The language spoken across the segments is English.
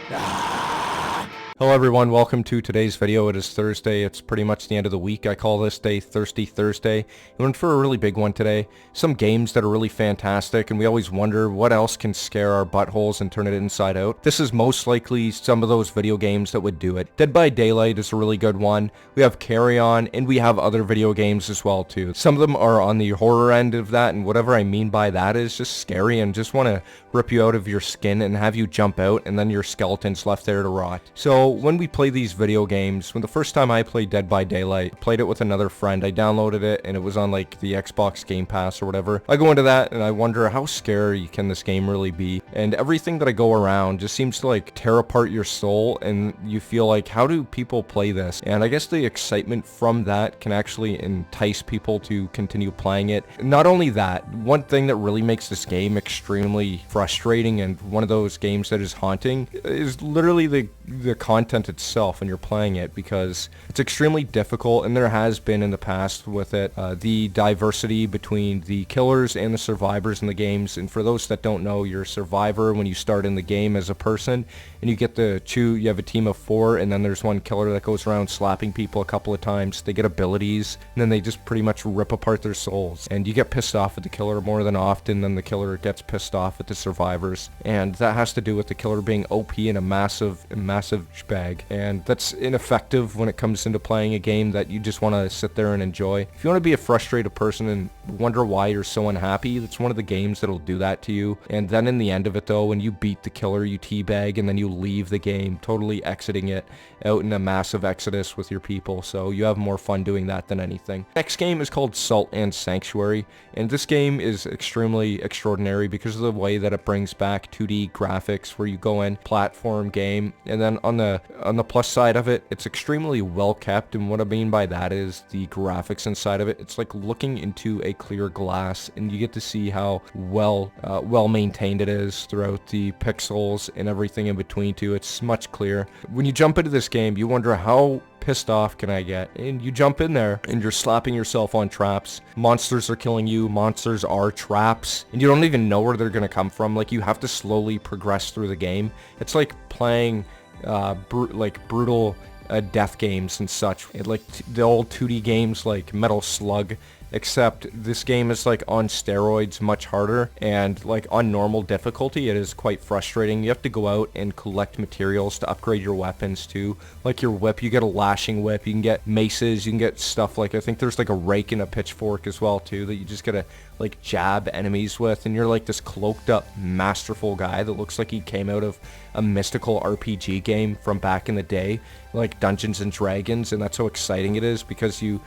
Hello everyone, welcome to today's video. It is Thursday. It's pretty much the end of the week. I call this day Thirsty Thursday. We're in for a really big one today. Some games that are really fantastic, and we always wonder what else can scare our buttholes and turn it inside out. This is most likely some of those video games that would do it. Dead by Daylight is a really good one. We have Carry On, and we have other video games as well too. Some of them are on the horror end of that, and whatever I mean by that is just scary and just want to rip you out of your skin and have you jump out, and then your skeleton's left there to rot. So when we play these video games, when the first time I played Dead by Daylight, I played it with another friend. I downloaded it and it was on like the Xbox Game Pass or whatever. I go into that and I wonder how scary can this game really be, and everything that I go around just seems to like tear apart your soul, and you feel like, how do people play this? And I guess the excitement from that can actually entice people to continue playing it. Not only that, one thing that really makes this game extremely frustrating and one of those games that is haunting is literally the content itself when you're playing it, because it's extremely difficult, and there has been in the past with it the diversity between the killers and the survivors in the games. And for those that don't know, you're a survivor when you start in the game as a person, and you get to choose. You have a team of 4, and then there's one killer that goes around slapping people a couple of times. They get abilities, and then they just pretty much rip apart their souls, and you get pissed off at the killer more than often than the killer gets pissed off at the survivors. And that has to do with the killer being OP and a massive bag, and that's ineffective when it comes into playing a game that you just want to sit there and enjoy. If you want to be a frustrated person and wonder why you're so unhappy, that's one of the games that'll do that to you. And then in the end of it though, when you beat the killer, you teabag, and then you leave the game, totally exiting it out in a massive exodus with your people. So you have more fun doing that than anything. Next game is called Salt and Sanctuary, and this game is extremely extraordinary because of the way that it brings back 2D graphics, where you go in, platform game, and then on the plus side of it, it's extremely well kept. And what I mean by that is the graphics inside of it, it's like looking into a clear glass, and you get to see how well maintained it is throughout the pixels and everything in between too. It's much clearer. When you jump into this game, you wonder how pissed off can I get? And you jump in there and you're slapping yourself on traps. Monsters are killing you. Monsters are traps, and you don't even know where they're gonna come from. Like, you have to slowly progress through the game. It's like playing brutal death games and such, like the old 2D games like Metal Slug, except this game is like on steroids, much harder, and like on normal difficulty it is quite frustrating. You have to go out and collect materials to upgrade your weapons too, like your whip. You get a lashing whip, you can get maces, you can get stuff like, I think there's like a rake and a pitchfork as well too, that you just gotta like jab enemies with, and you're like this cloaked up masterful guy that looks like he came out of a mystical RPG game from back in the day, like Dungeons and Dragons. And that's how exciting it is, because you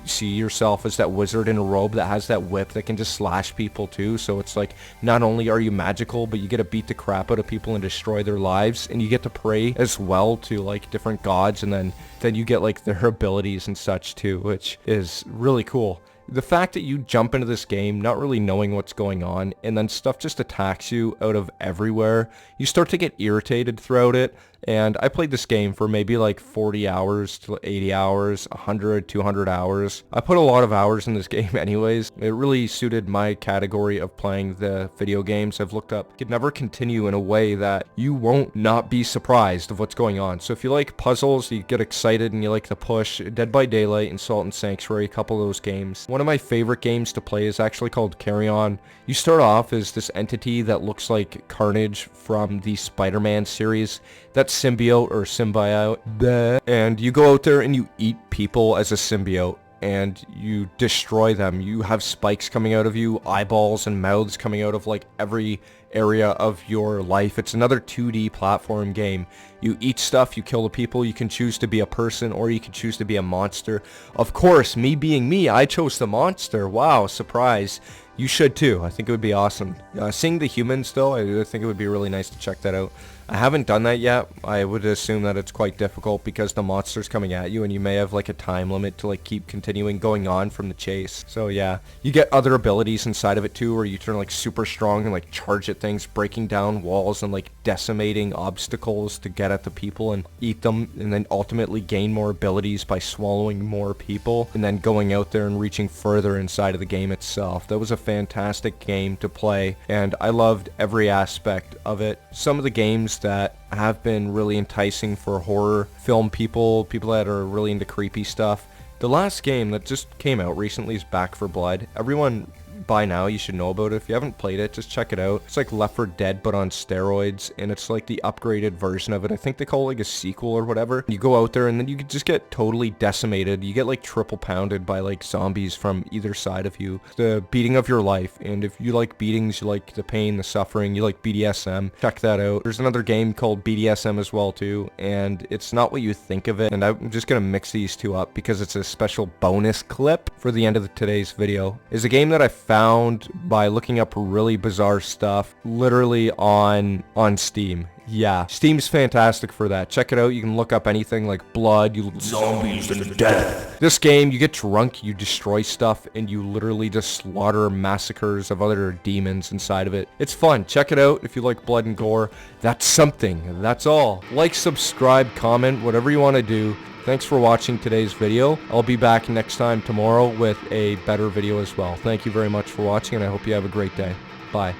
see yourself as that wizard in a robe that has that whip that can just slash people too. So it's like, not only are you magical, but you get to beat the crap out of people and destroy their lives, and you get to pray as well to like different gods, and then you get like their abilities and such too, which is really cool. The fact that you jump into this game not really knowing what's going on, and then stuff just attacks you out of everywhere, you start to get irritated throughout it. And I played this game for maybe like 40 hours to 80 hours, 100, 200 hours. I put a lot of hours in this game anyways. It really suited my category of playing the video games I've looked up. It could never continue in a way that you won't not be surprised of what's going on. So if you like puzzles, you get excited and you like the push, Dead by Daylight and Salt and Sanctuary, a couple of those games. One of my favorite games to play is actually called Carry On. You start off as this entity that looks like Carnage from the Spider-Man series. That's symbiote or symbiote, and you go out there and you eat people as a symbiote, and you destroy them. You have spikes coming out of you, eyeballs and mouths coming out of like every area of your life. It's another 2D platform game. You eat stuff, you kill the people. You can choose to be a person, or you can choose to be a monster. Of course, me being me, I chose the monster. Wow, surprise. You should too. I think it would be awesome. Seeing the humans though, I think it would be really nice to check that out. I haven't done that yet. I would assume that it's quite difficult because the monster's coming at you, and you may have like a time limit to like keep continuing going on from the chase. So yeah, you get other abilities inside of it too, where you turn like super strong and like charge at things, breaking down walls and like decimating obstacles to get at the people and eat them, and then ultimately gain more abilities by swallowing more people, and then going out there and reaching further inside of the game itself. That was a fantastic game to play, and I loved every aspect of it. Some of the games games that have been really enticing for horror film people that are really into creepy stuff. The last game that just came out recently is Back 4 Blood. Everyone by now you should know about it. If you haven't played it, just check it out. It's like Left 4 Dead but on steroids, and it's like the upgraded version of it. I think they call it like a sequel or whatever. You go out there and then you just get totally decimated. You get like triple pounded by like zombies from either side of you. The beating of your life, and if you like beatings, you like the pain, the suffering, you like BDSM, check that out. There's another game called BDSM as well too, and it's not what you think of it, and I'm just gonna mix these two up because it's a special bonus clip for the end of today's video. It's a game that I found by looking up really bizarre stuff literally on Steam. Yeah, Steam's fantastic for that. Check it out. You can look up anything like blood, zombies, and death. This game, you get drunk, you destroy stuff, and you literally just slaughter massacres of other demons inside of it. It's fun. Check it out if you like blood and gore. That's something. That's all. Like, subscribe, comment, whatever you want to do. Thanks for watching today's video. I'll be back next time tomorrow with a better video as well. Thank you very much for watching, and I hope you have a great day. Bye.